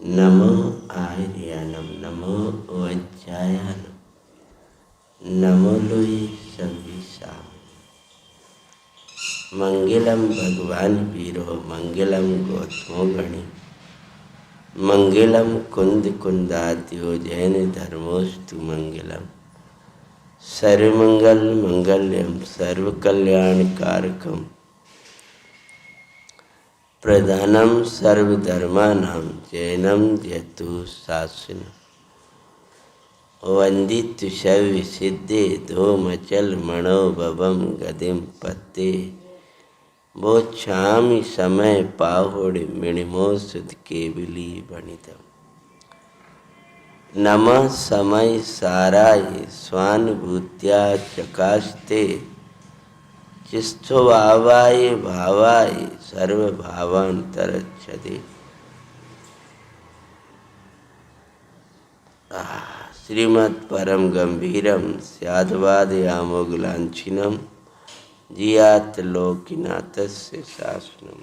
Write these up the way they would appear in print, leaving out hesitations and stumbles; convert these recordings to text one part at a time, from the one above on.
नमो आर्यानम नमो वज्रायानम नमो लोई सविशाम। मंगलम भगवान वीरो मंगलम गौतमो गणि मंगलम कुंद कुंदाद्यो जैन धर्मोस्तु मंगलम। सर्वमंगल मंगल्यम सर्वकल्याण कारकम प्रधानम सर्वधर्मानां जैनम जयतु शासनम। वंदित शव्य सिद्धे धूमचल मणोभवम गदिम पत्ते बोच्छामि समय पाहुड़ मिणिमो सुध केवली बणितम। नमः समय साराय स्वानुभूत्या चकास्ते चिस्थोभावाय भावाय सर्वभावांतरच्छते। श्रीमद् परम गंभीरम स्याद्वादयामोगलांछिनम जियात लोकिनाथस्य शासनम।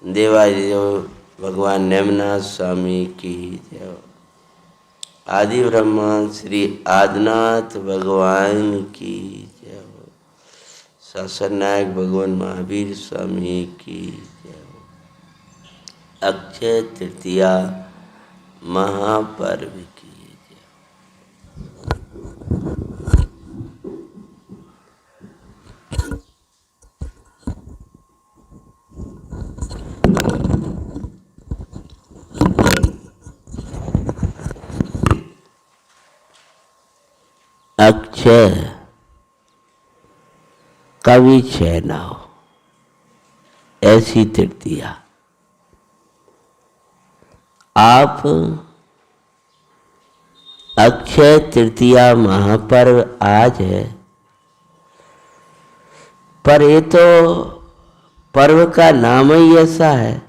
देवादिदेव भगवान नेमनाथ स्वामी की जय। आदि ब्रह्मा श्री आदिनाथ भगवान की जय। शासन नायक भगवान महावीर स्वामी की जय। अक्षय तृतीया महापर्व की जय। अक्षय कवि क्षय न हो ऐसी तृतीया। आप अक्षय तृतीया महापर्व आज है, पर ये तो पर्व का नाम ही ऐसा है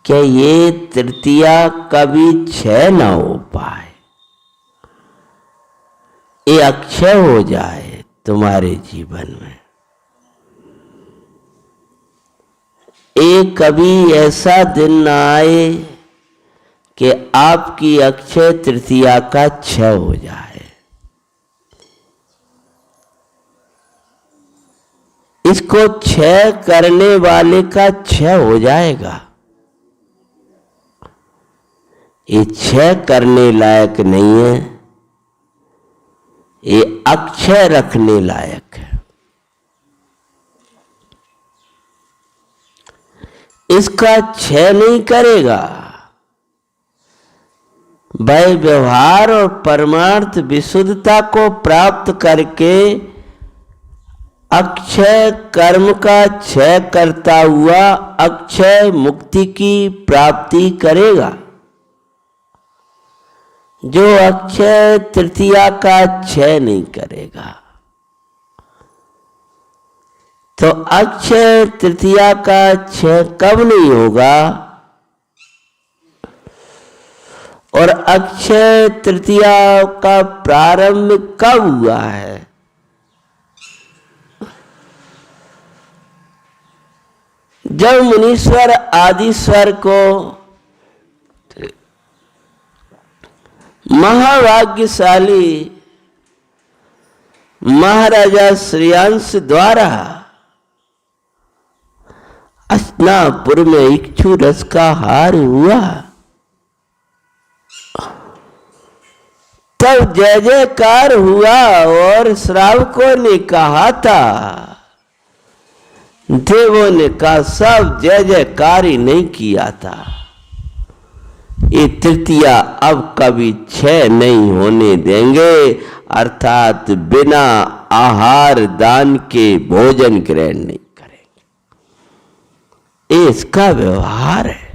कि ये तृतीया कभी क्षय न हो पाए, ये अक्षय हो जाए तुम्हारे जीवन में। ये कभी ऐसा दिन न आए कि आपकी अक्षय तृतीया का क्षय हो जाए। इसको क्षय करने वाले का क्षय हो जाएगा। ये क्षय करने लायक नहीं है, ये अक्षय रखने लायक है। इसका क्षय नहीं करेगा। वह व्यवहार और परमार्थ विशुद्धता को प्राप्त करके अक्षय कर्म का क्षय करता हुआ अक्षय मुक्ति की प्राप्ति करेगा। जो अक्षय तृतीया का क्षय नहीं करेगा, तो अक्षय तृतीया का क्षय कब नहीं होगा और अक्षय तृतीया का प्रारंभ कब हुआ है? जब मुनीश्वर आदिश्वर को महाभाग्यशाली महाराजा श्रेयांश द्वारा अस्तिनापुर में इक्षु रस का हार हुआ, तब जय जयकार हुआ और श्रावकों ने कहा था, देवों ने कहा सब जय जयकार ही नहीं किया था। ये तृतीया अब कभी क्षय नहीं होने देंगे, अर्थात बिना आहार दान के भोजन ग्रहण नहीं करेंगे। ये इसका व्यवहार है।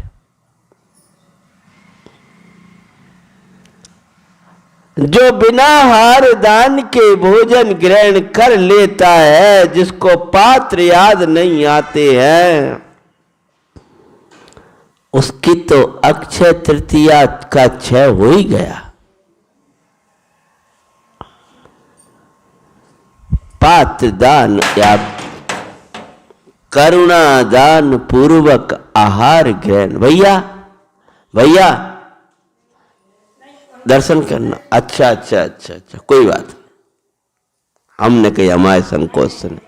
जो बिना आहार दान के भोजन ग्रहण कर लेता है, जिसको पात्र याद नहीं आते हैं, उसकी तो अक्षय तृतीया का क्षय हो ही गया। पात्र दान या करुणा दान पूर्वक आहार ग्रहण। भैया भैया दर्शन करना। अच्छा अच्छा अच्छा अच्छा, कोई बात नहीं, हमने कही हमारे संकोच से नहीं।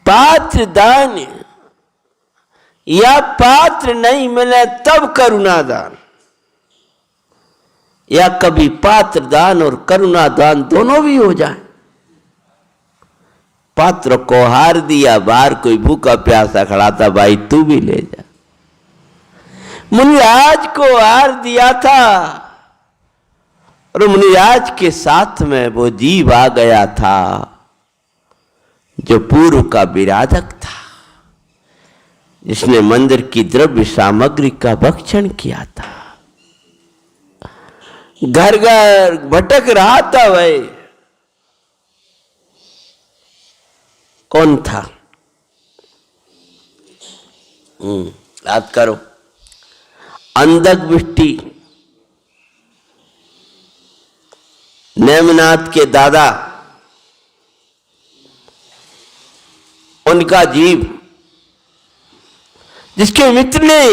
पात्र दान या पात्र नहीं मिले तब करुणा दान, या कभी पात्र दान और करुणा दान दोनों भी हो जाए। पात्र को हार दिया, बाहर कोई भूखा प्यासा खड़ा था, भाई तू भी ले जा। मुनिराज को हार दिया था और मुनिराज के साथ में वो जीव आ गया था जो पूर्व का विराधक था, जिसने मंदिर की द्रव्य सामग्री का भक्षण किया था। घर घर भटक रहा था वह। कौन था? याद करो। अंधकवृष्टि, नेमिनाथ के दादा, उनका जीव, जिसके मित्र ने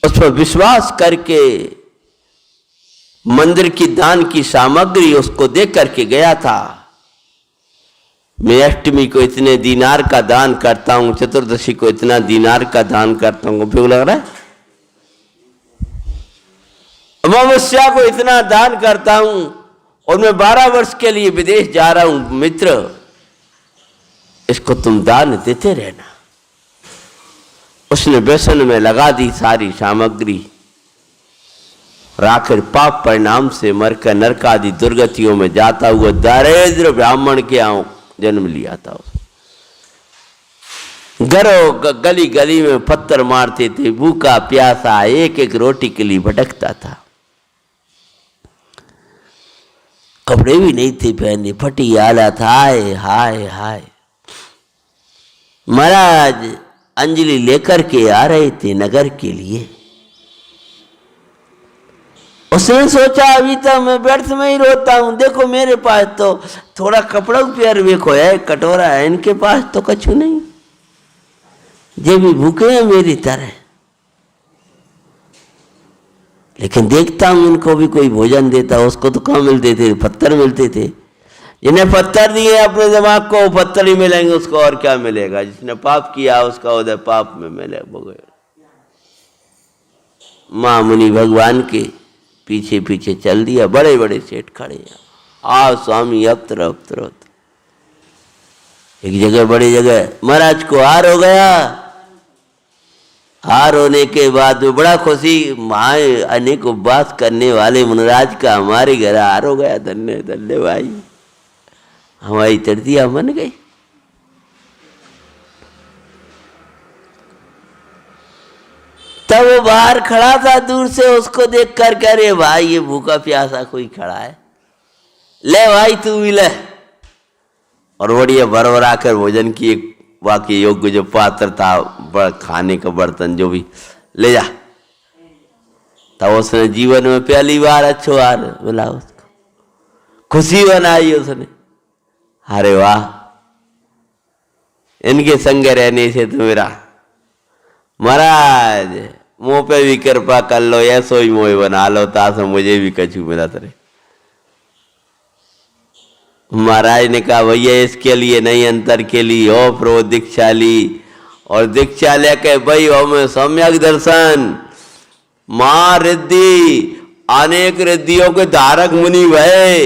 उस पर विश्वास करके मंदिर की दान की सामग्री उसको दे करके गया था। मैं अष्टमी को इतने दीनार का दान करता हूं, चतुर्दशी को इतना दीनार का दान करता हूं, उपयोग लग रहा है। अमावस्या को इतना दान करता हूं और मैं 12 वर्ष के लिए विदेश जा रहा हूं, मित्र इसको तुम दान देते रहना। उसने व्यसन में लगा दी सारी सामग्री, और आखिर पाप परिणाम से मरकर नरक आदि दुर्गतियों में जाता हुआ दरिद्र ब्राह्मण के यहाँ जन्म लिया था। घरों गली गली में पत्थर मारते थे, भूखा प्यासा एक एक रोटी के लिए भटकता था। कपड़े भी नहीं थे पहने, फटी हालत, हाय हाय हाय। महाराज अंजलि लेकर के आ रहे थे नगर के लिए। उसने सोचा अभी तक मैं व्यर्थ में ही रोता हूं, देखो मेरे पास तो थोड़ा कपड़ा प्यार देखो है, कटोरा है, इनके पास तो कछु नहीं, ये भी भूखे हैं मेरी तरह। लेकिन देखता हूं इनको भी कोई भोजन देता, उसको तो कहाँ मिलते थे, पत्थर मिलते थे। जिन्हें पत्थर दिए अपने दिमाग को, पत्थर ही मिलेंगे, उसको और क्या मिलेगा। जिसने पाप किया उसका उदय पाप में मिले। मां मुनि भगवान के पीछे पीछे चल दिया। बड़े बड़े सेठ खड़े हैं, आओ स्वामी अब तरफ। एक जगह बड़ी जगह महाराज को हार हो गया। हार होने के बाद में बड़ा खुशी, माए अनेक उपवास करने वाले मुनिराज का हमारे घर हार हो गया, धन्य धन्य भाई, हमारी तृतीया बन गई। तब वो बाहर खड़ा था, दूर से उसको देख कर कह रहे भाई ये भूखा प्यासा कोई खड़ा है, ले भाई तू भी ले। और बढ़िया भरभरा कर भोजन की एक वाकई योग्य जो पात्र था, खाने का बर्तन जो भी, ले जा। तब उसने जीवन में पहली बार अच्छो हार मिला, उसको खुशी बनाई उसने। अरे वाह, इनके संग रहने से तो मेरा महाराज मुंह पे भी कृपा कर लो, ऐसो ही मोह बना लो, तासो मुझे भी कछु मिला तरे। महाराज ने कहा भैया इसके लिए नहीं, अंतर के लिए हो प्रो दीक्षा ली, और दीक्षा लेके भाई हो में सम्यक दर्शन, मां रिद्धि अनेक रिद्धियों के धारक मुनि भय,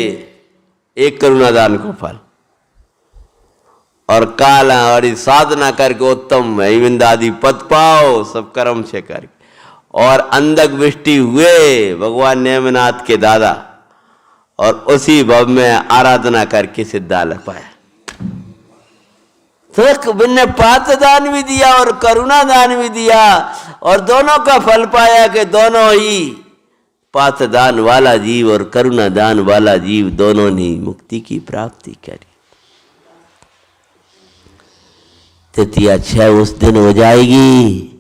एक करुणादान को फल, और काला और साधना करके उत्तम हिमिंदादि पद पाओ सब कर्म से करके। और अंधकवृष्टि हुए भगवान नेमिनाथ के दादा, और उसी भव में आराधना करके सिद्धालय पाया। तो बिन्ने पात्र दान भी दिया और करुणा दान भी दिया, और दोनों का फल पाया कि दोनों ही पात्र दान वाला जीव और करुणा दान वाला जीव दोनों ने मुक्ति की प्राप्ति करी। तृतीया 6 उस दिन हो जाएगी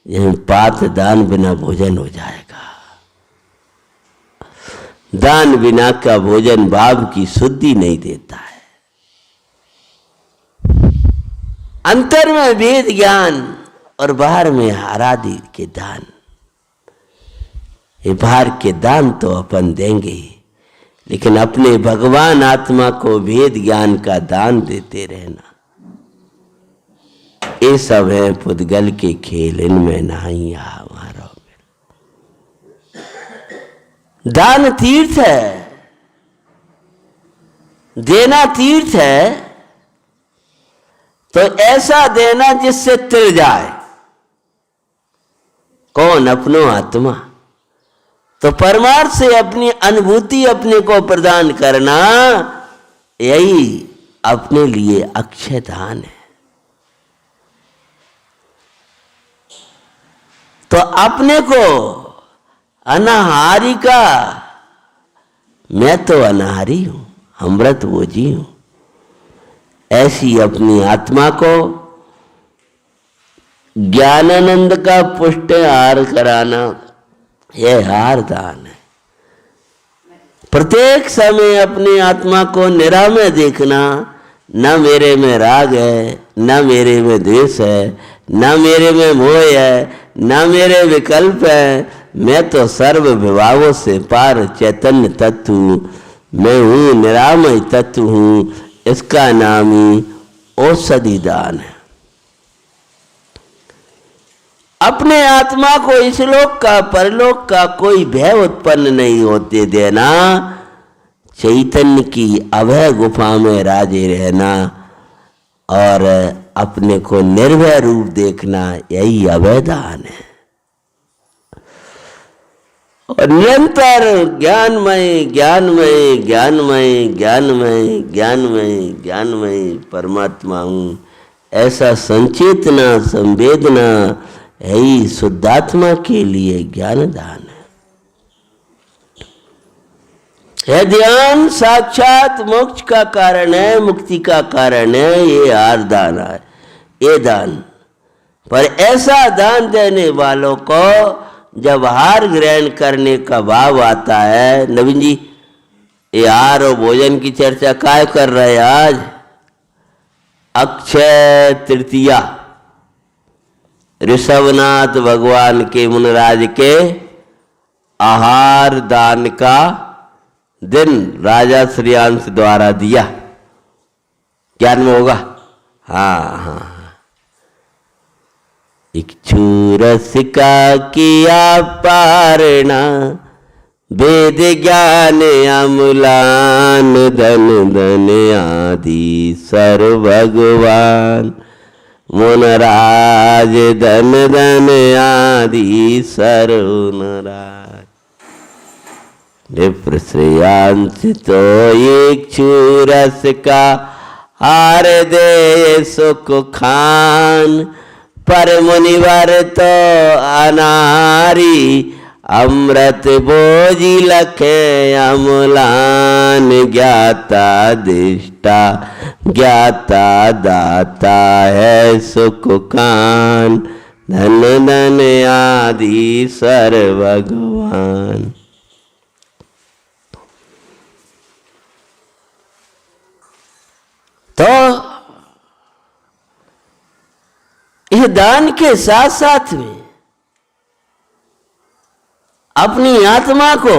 यह पात दान बिना भोजन हो जाएगा। दान बिना का भोजन भाव की शुद्धि नहीं देता है। अंतर में वेद ज्ञान और बाहर में आराधि के दान। ये बाहर के दान तो अपन देंगे, लेकिन अपने भगवान आत्मा को वेद ज्ञान का दान देते रहना, ये सब है पुद्गल के खेल, इनमें नहीं हमारा। दान तीर्थ है, देना तीर्थ है, तो ऐसा देना जिससे तिर जाए। कौन? अपनो आत्मा। तो परमार्थ से अपनी अनुभूति अपने को प्रदान करना, यही अपने लिए अक्षय दान है। तो अपने को अनाहारी का, मैं तो अनाहारी हूं, अमृत भोजी हूं, ऐसी अपनी आत्मा को ज्ञानानंद का पुष्ट हार कराना, यह हार दान है। प्रत्येक समय अपनी आत्मा को निरामय देखना, न मेरे में राग है, न मेरे में द्वेष है, न मेरे में मोह है, न मेरे विकल्प है। मैं तो सर्व विभागों से पार चैतन्य तत्व हूं, मैं हूं, निरामय तत्व हूं। इसका नाम ही औषधि दान है। अपने आत्मा को इस लोक का परलोक का कोई भय उत्पन्न नहीं होते देना, चैतन्य की अभय गुफा में राजे रहना और अपने को निर्भय रूप देखना, यही अभय दान है। और निरंतर ज्ञानमय ज्ञानमय ज्ञानमय ज्ञानमय ज्ञानमय ज्ञानमय परमात्मा हूं, ऐसा संचेतना संवेदना यही शुद्धात्मा के लिए ज्ञान दान है। यह ध्यान साक्षात मोक्ष का कारण है, मुक्ति का कारण है। ये हार दान है, ये दान। पर ऐसा दान देने वालों को जब हार ग्रहण करने का भाव आता है, नवीन जी ये हार और भोजन की चर्चा काय कर रहे हैं आज? अक्षय तृतीया, ऋषभनाथ भगवान के मुनराज के आहार दान का दिन राजा श्रीयांश द्वारा दिया। ज्ञान में होगा? हाँ हाँ। इक्षुरस का किया पारणा, वेद ज्ञान अमलान, धन धन आदि सर्व भगवान मुनराज, धन धन आदि सर्व नराज। विप्र श्रेयांश तो इक्षुरस का हार दे सुख खान, पर मुनिवर तो अनारी, अमृत भोजी लखे अमलान। ज्ञाता दिष्टा ज्ञाता दाता है सुख कान, धन धन आदि सर्व भगवान। तो यह दान के साथ साथ में अपनी आत्मा को,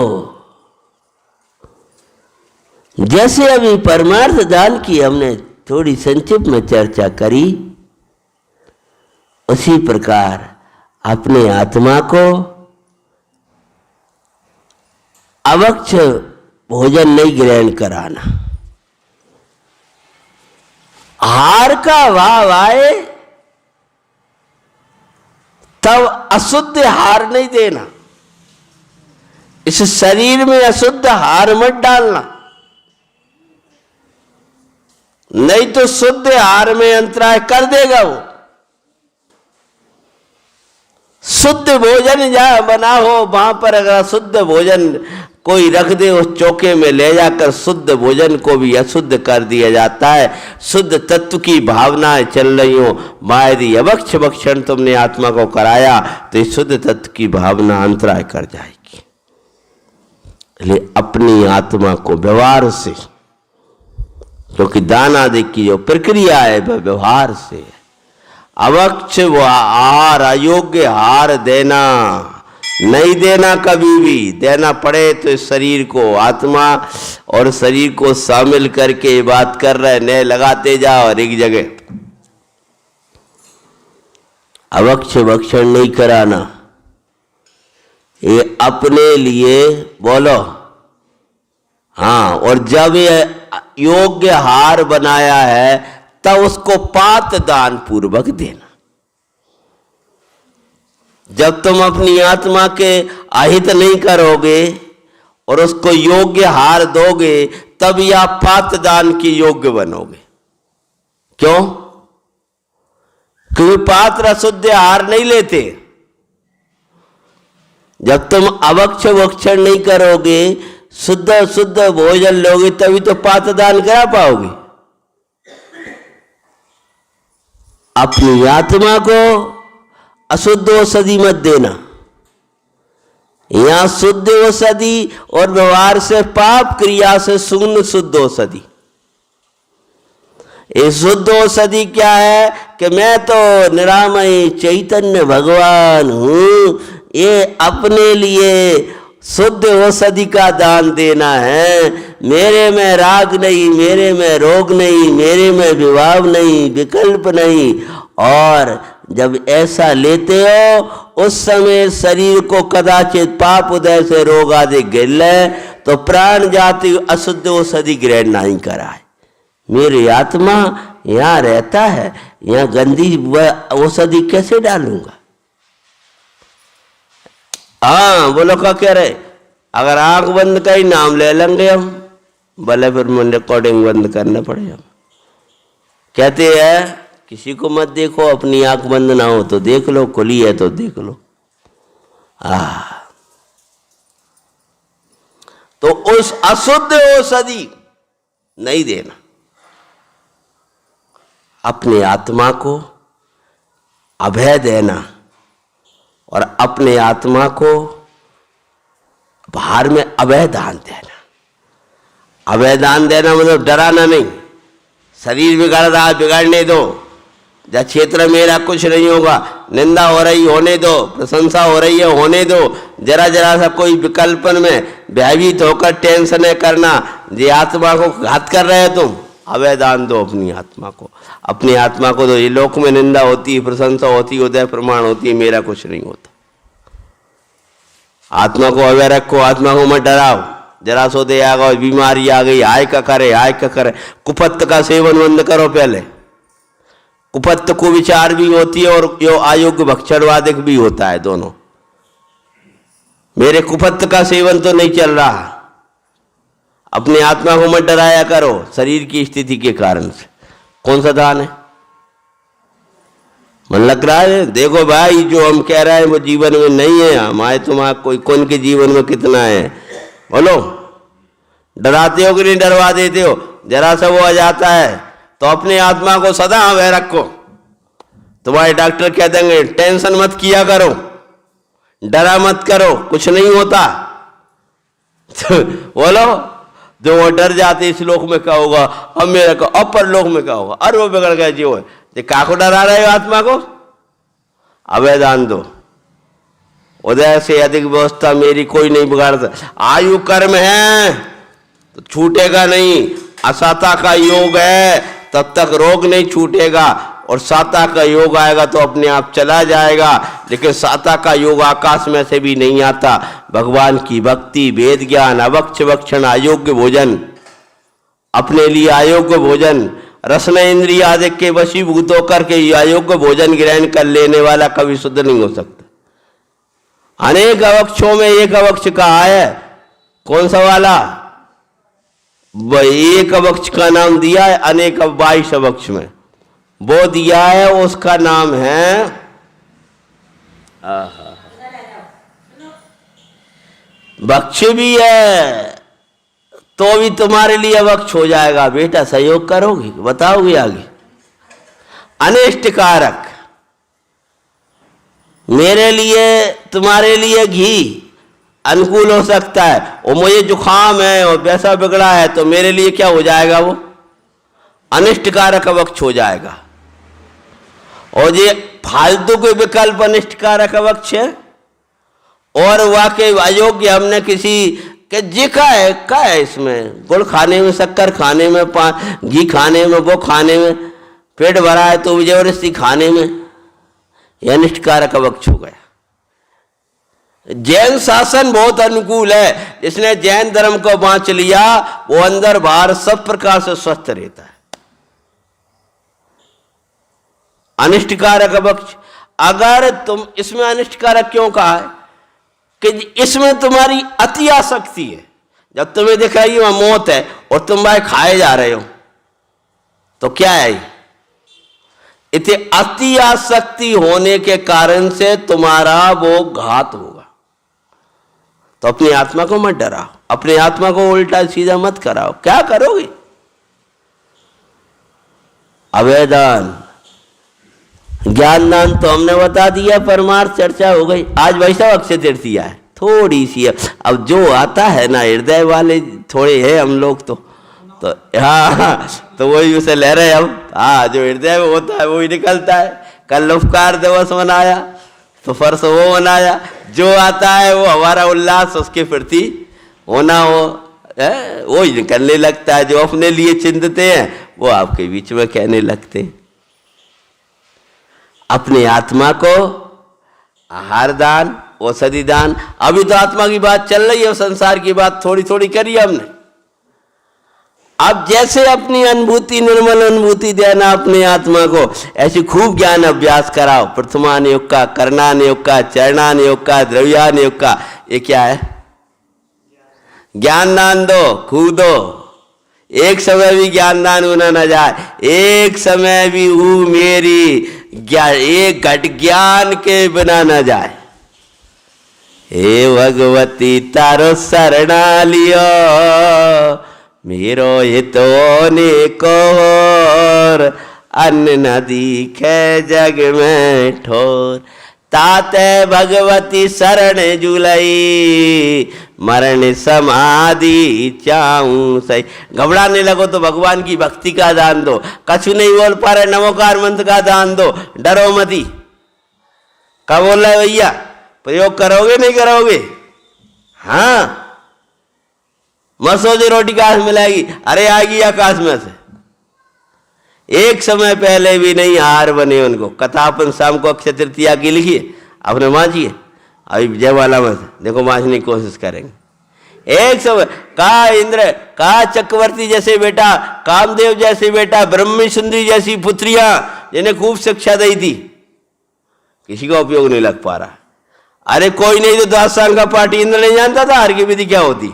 जैसे अभी परमार्थ दान की हमने थोड़ी संक्षिप्त में चर्चा करी, उसी प्रकार अपने आत्मा को अवक्ष भोजन नहीं ग्रहण कराना। हार का भाव आए तब अशुद्ध हार नहीं देना। इस शरीर में अशुद्ध हार मत डालना, नहीं तो शुद्ध हार में अंतराय कर देगा वो। शुद्ध भोजन जहां बना हो वहां पर अगर शुद्ध भोजन कोई रख दे उस चौके में ले जाकर शुद्ध भोजन को भी अशुद्ध कर दिया जाता है। शुद्ध तत्व की भावनाएं चल रही हो, माँ यदि अभक्ष भक्षण तुमने आत्मा को कराया तो इस शुद्ध तत्व की भावना अंतराय कर जाएगी। इसलिए अपनी आत्मा को व्यवहार से, क्योंकि दान आदि की जो प्रक्रिया है वह व्यवहार से है। अभक्ष व आहार, अयोग्य आहार देना नहीं देना, कभी भी देना पड़े तो इस शरीर को, आत्मा और शरीर को शामिल करके बात कर रहे, नए लगाते जाओ और एक जगह। अभक्ष भक्षण नहीं कराना, ये अपने लिए बोलो। हाँ, और जब ये योग्य हार बनाया है तब उसको पात दान पूर्वक देना। जब तुम अपनी आत्मा के अहित नहीं करोगे और उसको योग्य हार दोगे तब या पात दान की योग्य बनोगे। क्यों? क्योंकि पात्र अशुद्ध हार नहीं लेते। जब तुम अभक्ष भक्षण नहीं करोगे, शुद्ध शुद्ध भोजन लोगे, तभी तो पात दान करा पाओगे। अपनी आत्मा को अशुद्ध औषधि मत देना। यहां शुद्ध औषधि और व्यवहार से पाप, क्रिया से शून्य शुद्ध औषधि। ये शुद्ध औषधि क्या है कि मैं तो निरामय चैतन्य भगवान हूं, ये अपने लिए शुद्ध औषधि का दान देना है। मेरे में राग नहीं, मेरे में रोग नहीं, मेरे में विभाव नहीं, विकल्प नहीं। और जब ऐसा लेते हो उस समय शरीर को कदाचित पाप उदय से रोग आदि गिर ले तो प्राण जाति अशुद्ध औषधि ग्रहण नहीं कराए। मेरी आत्मा यहाँ रहता है, यहाँ गंदी औषधि कैसे डालूंगा? हाँ, बोलो क्या कह रहे? अगर आंख बंद कर ही नाम ले लेंगे हम, भले फिर मैं रिकॉर्डिंग बंद करना पड़ेगा। कहते हैं किसी को मत देखो, अपनी आंख बंद ना हो तो देख लो, खुली है तो देख लो। तो उस अशुद्ध औषधि नहीं देना। अपने आत्मा को अभय देना और अपने आत्मा को बाहर में अभय दान देना। अभय दान देना मतलब डराना नहीं। शरीर बिगड़ रहा है, बिगड़ने दो। जब क्षेत्र मेरा कुछ नहीं होगा, निंदा हो रही होने दो, प्रशंसा हो रही है होने दो। जरा जरा सा कोई विकल्पन में भयभीत होकर टेंशन करना, ये आत्मा को घात कर रहे हो तुम। अभय दान दो अपनी आत्मा को। अपनी आत्मा को तो ये लोक में निंदा होती है, प्रशंसा होती है, उदय प्रमाण होती है, मेरा कुछ नहीं होता। आत्मा को अभय रखो, आत्मा को मत डराओ। जरा सो दे आ गई, बीमारी आ गई, हाय का करे, हाय का करे। कुपत्त का सेवन बंद करो पहले। कुपत्त को विचार भी होती है और यो अयोग्य भक्षणवादिक भी होता है, दोनों। मेरे कुपत्त का सेवन तो नहीं चल रहा। अपने आत्मा को मत डराया करो शरीर की स्थिति के कारण से। कौन सा दान है? मन लग रहा है? देखो भाई, जो हम कह रहे हैं वो जीवन में नहीं है। हमारे तुम्हारा कोई कौन के जीवन में कितना है? बोलो, डराते हो कि नहीं डरवा देते हो? जरा सा वो आ जाता है तो अपने आत्मा को सदा अभय रखो। तुम्हारे डॉक्टर कह देंगे टेंशन मत किया करो, डरा मत करो, कुछ नहीं होता। बोलो, जो वो डर जाते इस लोक में क्या होगा, अब मेरे को अपर लोक में क्या होगा, अरे वो बिगड़ गया जो है। क्या को डरा रहे हो आत्मा को? अभय दान दो। उदय से अधिक व्यवस्था मेरी कोई नहीं बिगाड़ता। आयु कर्म है तो छूटेगा नहीं। असाता का योग है तब तक रोग नहीं छूटेगा, और साता का योग आएगा तो अपने आप चला जाएगा। लेकिन साता का योग आकाश में से भी नहीं आता। भगवान की भक्ति, वेद ज्ञान, अभक्ष भक्षण, अयोग्य भोजन, अपने लिए अयोग्य भोजन, रसना इंद्रिय आदि के वशीभूत होकर के अयोग्य भोजन ग्रहण कर लेने वाला कभी शुद्ध नहीं हो सकता। अनेक अवक्षों में एक अवक्ष कहा है। कौन सा वाला? एक अवक्ष का नाम दिया है, अनेक 22 अवक्ष में वो दिया है। उसका नाम है वक्ष भी है तो भी तुम्हारे लिए वक्ष हो जाएगा। बेटा सहयोग करोगे, बताओगे आगे। अनिष्ट कारक, मेरे लिए तुम्हारे लिए घी अनुकूल हो सकता है, और मुझे जुखाम है और वैसा बिगड़ा है, तो मेरे लिए क्या हो जाएगा, वो अनिष्ट कारक वक्ष हो जाएगा। और ये फालतू के विकल्प अनिष्ट कारक वक्ष है, और वाकई अयोग्य हमने किसी के जी का है इसमें गुड़ खाने में, शक्कर खाने में, घी खाने में, वो खाने में पेट भरा है तो जबरदस्ती खाने में, यह अनिष्ट कारक वक्ष हो गया। जैन शासन बहुत अनुकूल है, जिसने जैन धर्म को बांच लिया वो अंदर बाहर सब प्रकार से स्वस्थ रहता है। अनिष्ट कारक वक्ष, अगर तुम इसमें अनिष्ट कारक क्यों कहा है कि इसमें तुम्हारी अति आसक्ति है। जब तुम्हें दिख रही है मौत है और तुम भाई खाए जा रहे हो, तो क्या है, इतनी अति आसक्ति होने के कारण से तुम्हारा वो घात होगा। तो अपनी आत्मा को मत डराओ, अपनी आत्मा को उल्टा सीधा मत कराओ। क्या करोगे, अवैधान ज्ञान दान तो हमने बता दिया, परमार्थ चर्चा हो गई। आज वैसा अक्षय तृतीया है, थोड़ी सी अब जो आता है ना, हृदय वाले थोड़े हैं हम लोग, तो हाँ तो वही उसे ले रहे अब। हाँ, जो हृदय में होता है वही निकलता है। कल उपकार दिवस मनाया तो परसों वो मनाया, जो आता है वो हमारा उल्लास उसके प्रति होना हो वो निकलने लगता है। जो अपने लिए चिंतते हैं वो आपके बीच में कहने लगते हैं। अपनी आत्मा को आहार दान, औषधि दान, अभी तो आत्मा की बात चल रही है, संसार की बात थोड़ी थोड़ी करी हमने। अब जैसे अपनी अनुभूति, निर्मल अनुभूति देना अपनी आत्मा को, ऐसी खूब ज्ञान अभ्यास कराओ। प्रथमान योग का, करणान योग का, चरणान योग का, द्रव्यान योग का। ये क्या है, ज्ञान दान दो, खूब दो। एक समय भी ज्ञान दान होना न जाए, एक समय भी वो मेरी एक घट ज्ञान के बिना न जाए। हे भगवती तारो शरणा लियो, मेरो हितो ने कोर, अन्न न दिखे जग में ठोर। ताते भगवती शरण जुलई, मरण समाधि चाहूं सही। घबराने लगो तो भगवान की भक्ति का दान दो। कछु नहीं बोल पा रहे, नमोकार मंत्र का दान दो, डरो मती। क्या बोल रहे भैया, प्रयोग करोगे नहीं करोगे? हाँ, मत सोचो रोटी कहाँ से मिलेगी, अरे आएगी आकाश में से। एक समय पहले भी नहीं हार बने उनको। कथा अपन शाम को अक्षय तृतीया की लिखिए, आपने वाँचिए। अभी जयमाला में से देखो, वाँचने की कोशिश करेंगे। एक समय कहा इंद्र, कहा चक्रवर्ती जैसे बेटा, कामदेव जैसे बेटा, ब्रह्मी सुंदरी जैसी पुत्रियां जिन्हें खूब शिक्षा दी थी, किसी का उपयोग नहीं लग पा रहा। अरे कोई नहीं तो 10 साल का पार्टी इंद्र नहीं जानता था हार की विधि क्या होती।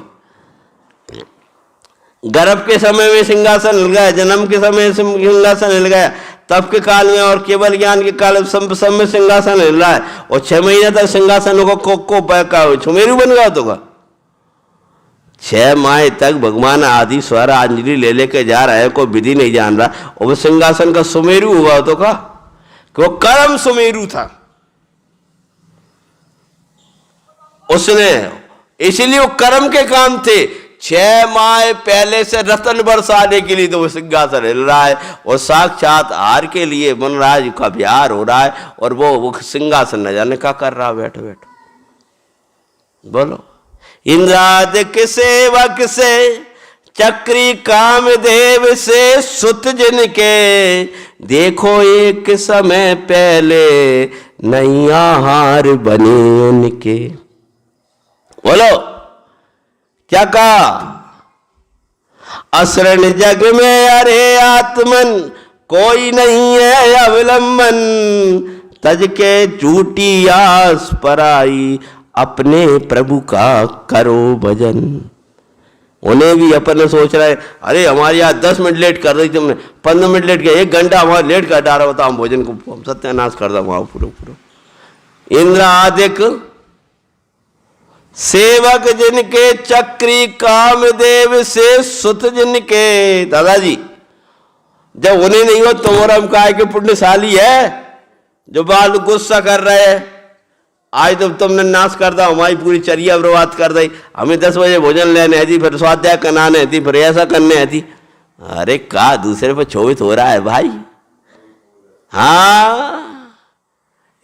गर्भ के समय में सिंहासन हिल गया, जन्म के समय सिंहासन हिल गया, तब के काल में और केवल ज्ञान के काल में सिंहासन हिल रहा है। और 6 महीने तक सिंहासन को सुमेरु बन गया तो 6 माह तक भगवान आदि स्वर अंजलि ले लेके जा रहा है, कोई विधि नहीं जान रहा, और वो सिंहासन का सुमेरु हुआ तो का वो कर्म सुमेरु था उसने, इसलिए वो कर्म के काम थे। 6 माह पहले से रतन बरसाने के लिए तो वो सिंहासन हिल रहा है, और साक्षात हार के लिए वनराज का बिहार हो रहा है, और वो सिंहासन न जाने क्या कर रहा बैठो बैठो। बोलो, इंद्रादिक सेवक से, चक्री कामदेव से, सुत जिनके, देखो एक समय पहले नहीं आहार बने उनके। बोलो क्या कहा, असरण जग में अरे आत्मन, कोई नहीं है अवलंबन, तज के झूठी आस पराई, अपने प्रभु का करो भजन। उन्हें भी अपन सोच रहे, अरे हमारे यहाँ 10 मिनट लेट कर रही तुमने, 15 मिनट लेट गया, 1 घंटा हमारा लेट कर डाला होता, हम भोजन को हम सत्यानाश कर दो वहां पूरा पूरा। इंद्र आदिक सेवक जिनके चक्री कामदेव से सुत जिनके। दादाजी जब उन्हें नहीं हो तो और हम काय के पुण्यशाली है जो बाल गुस्सा कर रहे हैं। आज तो तुमने नाश कर दो, हमारी पूरी चर्या बर्बाद कर दी। हमें 10 बजे भोजन लेने है थी, फिर स्वाध्याय कराने थी, फिर ऐसा करने है थी। अरे का दूसरे पर क्षोभित हो रहा है भाई। हाँ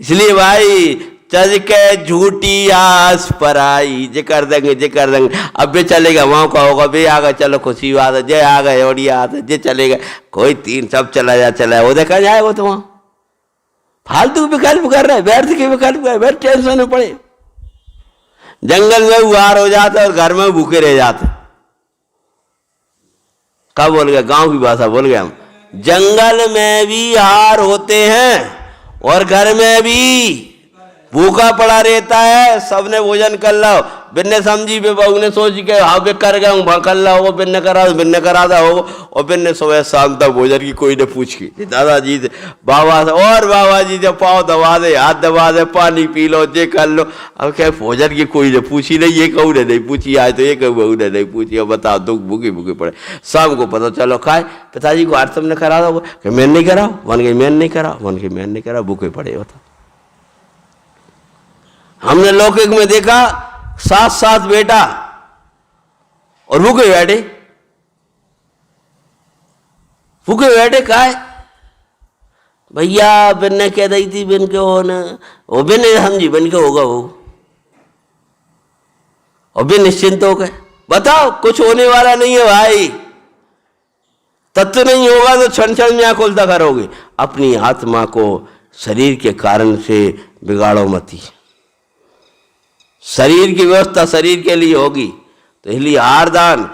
इसलिए भाई चज के झूठी आस पर आई, जे कर देंगे। अब भी चलेगा वहां का होगा, भी आ गए चलो खुशी बात है, जे आ गए ओडिया आते जे चलेगा, कोई 3 सब चला जाए वो देखा जाए। वो तो वहां फालतू विकल्प कर रहे, व्यर्थ के विकल्प कर रहे, टेंशन में पड़े। जंगल में उहार हो जाते और घर में भूखे रह जाते। कब बोल गया, गांव की भाषा बोल गया हम। जंगल में भी हार होते हैं और घर में भी भूखा पड़ा रहता है। सबने भोजन कर लो, बिन्ने समझी बे बहू ने सोच के हाँ बे कर गया हूँ कर ला होगा, बिन्ने कराता होगा। और बिन्ने सुबह शाम तक भोजन की कोई ने पूछ की दादाजी से बाबा से, और बाबा जी से पाँव दबा दे, हाथ दबा दे, पानी पी लो, जे कर लो। अब क्या भोजन की कोई ने पूछी नहीं, ये कहू ने नहीं पूछी, आज तो ये कहू बहू ने नहीं पूछी। अब बताओ दुख भूखे पड़े। शाम को पता चलो खाए पिताजी को हाथ तुमने करा दो, मैंने नहीं करा, मन गई मैंने नहीं करा, भूखे पड़े। बताओ हमने लौकिक में देखा 7 बेटा और भूखे बैठे काय भैया बिन ने कह दी थी बिन के हो न वो बिन ने समझी बिन के होगा वो और बिन निश्चिंत हो गए। बताओ कुछ होने वाला नहीं है भाई। तत्व नहीं होगा तो क्षण क्षण में खोलता करोगे। अपनी आत्मा को शरीर के कारण से बिगाड़ो मती। शरीर की व्यवस्था शरीर के लिए होगी तो इसलिए आहार दान,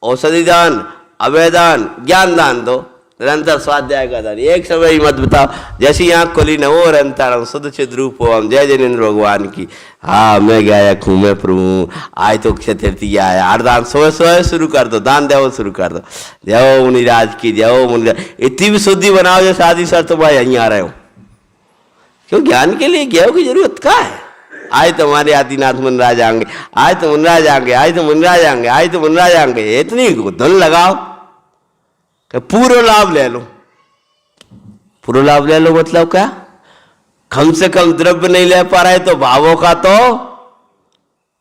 औषधि दान, अभय दान, ज्ञान दान दो, निरंतर स्वाध्याय का दान। एक समय ही मत बताओ जैसी आँख खोली न वो निरंतर शुद्ध चिद रूप हो हम। जय जिनेन्द्र भगवान की। हाँ मैं गायक हूँ, मैं प्रभु। आज तो तृतीया है, आहार दान सुबह शुरू कर दो, दान देव शुरू कर दो। जय हो मुनिराज की, जय हो मुनिराज। इतनी भी शुद्धि बनाओ जो शादी सर तो भाई यहीं आ रहे हो। क्यों ज्ञान के लिए ज्ञान की जरूरत क्या है। आज तुम्हारे आदिनाथ मुनराज आएंगे, आज तो मुनराज आएंगे, आज तो मुनराज आएंगे, आज तो मुनराज आएंगे। इतनी धुन लगाओ कि पूरा लाभ ले लो। पूरा लाभ ले लो मतलब क्या, कम से कम द्रव्य नहीं ले पा रहे तो भावों का तो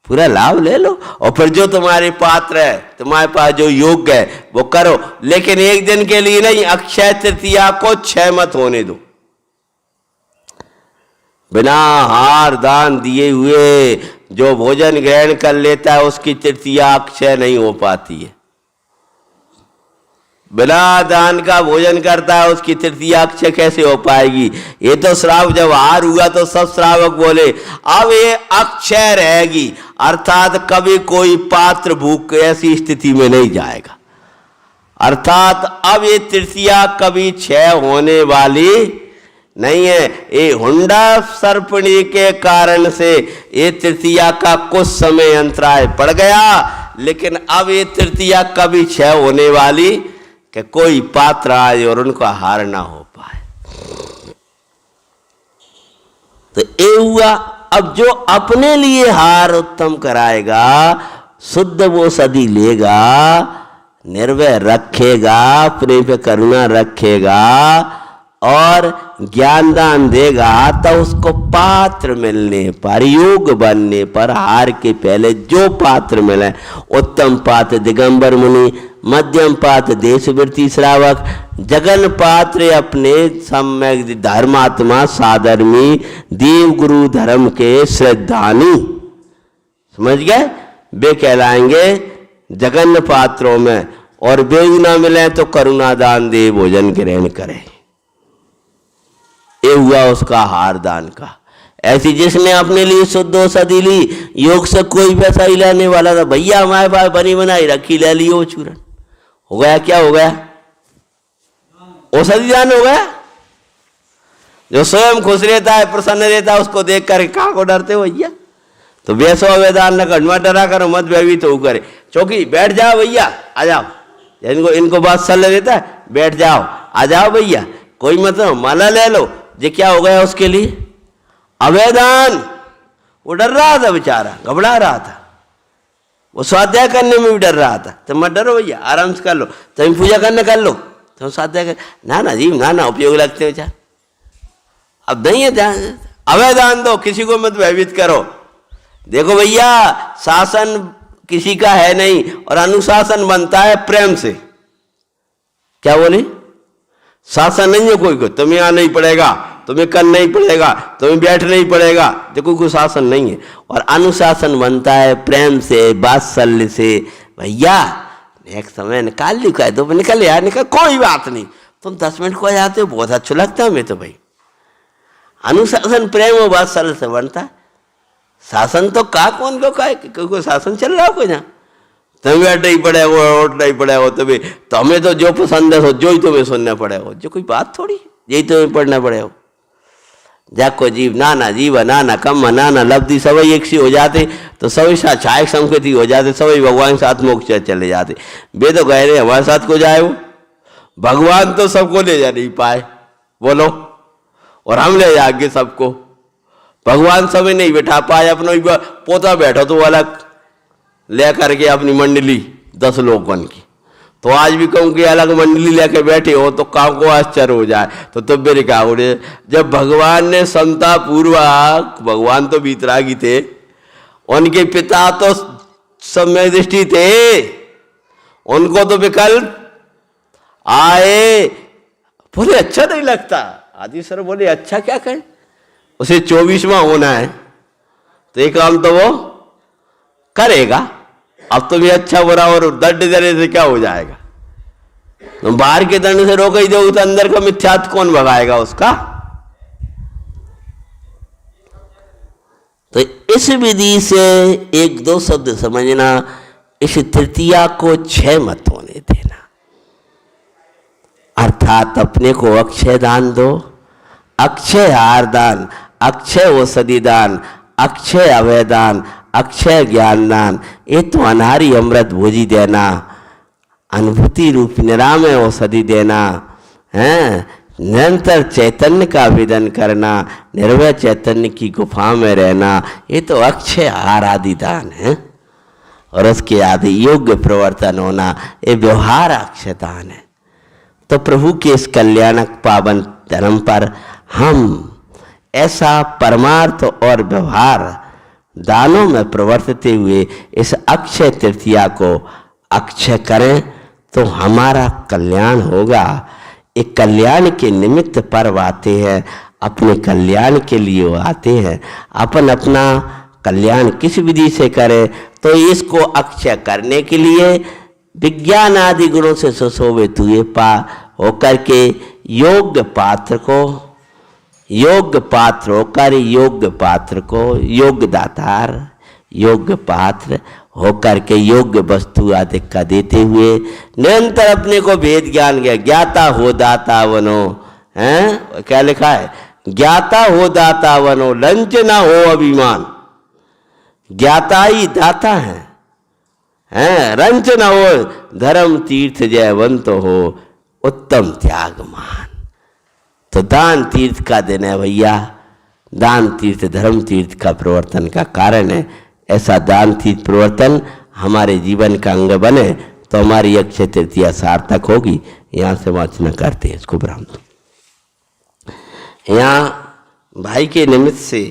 पूरा लाभ ले लो। और फिर जो तुम्हारे पात्र है, तुम्हारे पास जो योग्य है वो करो, लेकिन एक दिन के लिए नहीं। अक्षय तृतीया को क्षय मत होने दो। बिना हार दान दिए हुए जो भोजन ग्रहण कर लेता है उसकी तृतीया अक्षय नहीं हो पाती है। बिना दान का भोजन करता है उसकी तृतीया अक्षय कैसे हो पाएगी। ये तो श्राव जब हार हुआ तो सब श्रावक बोले अब ये अक्षय रहेगी, अर्थात कभी कोई पात्र भूख ऐसी स्थिति में नहीं जाएगा। अर्थात अब ये तृतीया कभी क्षय होने वाली नहीं है। ये हुंडा सर्पणी के कारण से ये तृतीया का कुछ समय अंतराय पड़ गया, लेकिन अब ये तृतीया कभी क्षय होने वाली कि कोई पात्र आए और उनका हार ना हो पाए। तो ये हुआ। अब जो अपने लिए हार उत्तम कराएगा, शुद्ध वो सदी लेगा, निर्भय रखेगा, अपने पे करुणा रखेगा और ज्ञान दान देगा, तो उसको पात्र मिलने पर, योग बनने पर, हार के पहले जो पात्र मिले, उत्तम पात्र दिगंबर मुनि, मध्यम पात्र देशवृत्ति श्रावक, जगन पात्र अपने सम्यक धर्मात्मा साधर्मी, देव गुरु धर्म के श्रद्धालु, समझ गए, वे कहलाएंगे जगन पात्रों में। और वे न मिले तो करुणा दान दे भोजन ग्रहण करें। ये हुआ उसका हार दान का। ऐसी जिसने अपने लिए शुद्ध औषधि ली, योग से कोई पैसा ही लेने वाला था, भैया हमारे पास बनी बनाई रखी, ले लियो वो चूरन, हो गया क्या हो गया, औषधि दान हो गया। जो स्वयं खुश रहता है, प्रसन्न रहता है, उसको देख कर कहाँ को डरते हो भैया। तो वैसो वेदान न कर, डरा करो मत, भयभीत तो करे। चौकी बैठ जाओ भैया, आ जाओ, इनको बात सलाह देता है, बैठ जाओ, आ जाओ भैया, कोई मतलब माला ले लो। ये क्या हो गया उसके लिए, अवैधान। वो डर रहा था बेचारा, घबरा रहा था, वो स्वाध्याय करने में भी डर रहा था। तो मत डरो भैया, आराम से कर लो, तुम पूजा करने कर लो, तुम स्वाध्याय कर। ना जी ना उपयोग लगते बेचारा, अब नहीं है ध्यान, अवैध दान दो, किसी को मत भयभीत करो। देखो भैया, शासन किसी का है नहीं और अनुशासन बनता है प्रेम से। क्या बोले? शासन नहीं है कोई को, तुम्हें आना ही पड़ेगा, तुम्हें करना ही पड़ेगा, तुम्हें बैठना ही पड़ेगा, देखो कोई शासन नहीं है। और अनुशासन बनता है प्रेम से, वात्सल्य से। भैया एक समय निकाल ली, कह दो निकल यार, निकल, कोई बात नहीं, तुम 10 मिनट को आ जाते हो, बहुत अच्छा लगता है हमें तो भाई। अनुशासन प्रेम और वात्सल्य से बनता है। शासन तो का कौन को का कोई शासन चल रहा हो कोई ना, तुम्हें बैठना ही पड़ेगा, उठना ही पड़ेगा, तुम्हें तो हमें तो जो पसंद है जो ही तुम्हें सुनना पड़ेगा, जो कोई बात थोड़ी, यही तुम्हें पढ़ना पड़ेगा। जाको जीव नाना जीव नाना कम नाना लब्धि, सभी एक सी हो जाते तो सभी साथ छायक संकेती हो जाते, सभी भगवान के साथ मोक्ष चले जाते। वे तो कह रहे हमारे साथ को जाए, वो भगवान तो सबको ले जा नहीं पाए, बोलो, और हम ले जाएंगे सबको। भगवान सभी नहीं बैठा पाए, अपना पोता बैठो तो अलग ले करके अपनी मंडली 10 लोगों की, तो आज भी कहूँ कि अलग मंडली लेके बैठे हो तो काम को आश्चर्य हो जाए। तो मेरे क्या हो रहे, जब भगवान ने संता पूर्वक, भगवान तो बीतरागी थे, उनके पिता तो समय दृष्टि थे, उनको तो विकल्प आए, बोले अच्छा नहीं लगता। आदि सर बोले अच्छा क्या कहें, उसे 24वां होना है तो एक काम तो वो करेगा। अब तो भी अच्छा बुरा और दंड देने से क्या हो जाएगा, तुम बाहर के दंड से रोक ही दोगे तो अंदर का मिथ्यात्व कौन भगाएगा उसका। तो इस विधि से 1-2 शब्द समझना, इस तृतीया को क्षय मत होने देना, अर्थात अपने को अक्षय दान दो, अक्षय आहार दान, अक्षय औषधि दान, अक्षय अभय दान, अक्षय ज्ञान दान, ये तो अनारी अमृत भोजी देना, अनुभूति रूप निरामय औषधि देना है, निरंतर चैतन्य का आवेदन करना, निर्भय चैतन्य की गुफा में रहना, ये तो अक्षय आहार आदि दान है। और उसके आदि योग्य प्रवर्तन होना, ये व्यवहार अक्षय दान है। तो प्रभु के इस कल्याणक पावन धर्म पर हम ऐसा परमार्थ और व्यवहार दानों में प्रवर्तते हुए इस अक्षय तृतीया को अक्षय करें तो हमारा कल्याण होगा। एक कल्याण के निमित्त पर्व आते हैं, अपने कल्याण के लिए वो आते हैं। अपन अपना कल्याण किस विधि से करें, तो इसको अक्षय करने के लिए विज्ञान आदि गुणों से सुशोभित हुए होकर के योग्य पात्र होकर योग्य पात्र को योग्य दातार, योग्य पात्र होकर के योग्य वस्तु आदि का देते हुए निरंतर अपने को भेद ज्ञान गया, ज्ञाता हो दाता बनो, हैं क्या लिखा है, ज्ञाता हो दाता बनो, लंच ना हो अभिमान, ज्ञाता ही दाता है, रंच न हो, धर्म तीर्थ जयवंत हो, उत्तम त्याग मान। तो दान तीर्थ का दिन है भैया, दान तीर्थ धर्म तीर्थ का प्रवर्तन का कारण है। ऐसा दान तीर्थ प्रवर्तन हमारे जीवन का अंग बने तो हमारी अक्षय तृतीया सार्थक होगी। यहाँ से वाचना करते हैं इसको ब्राह्मण। यहाँ भाई के निमित्त से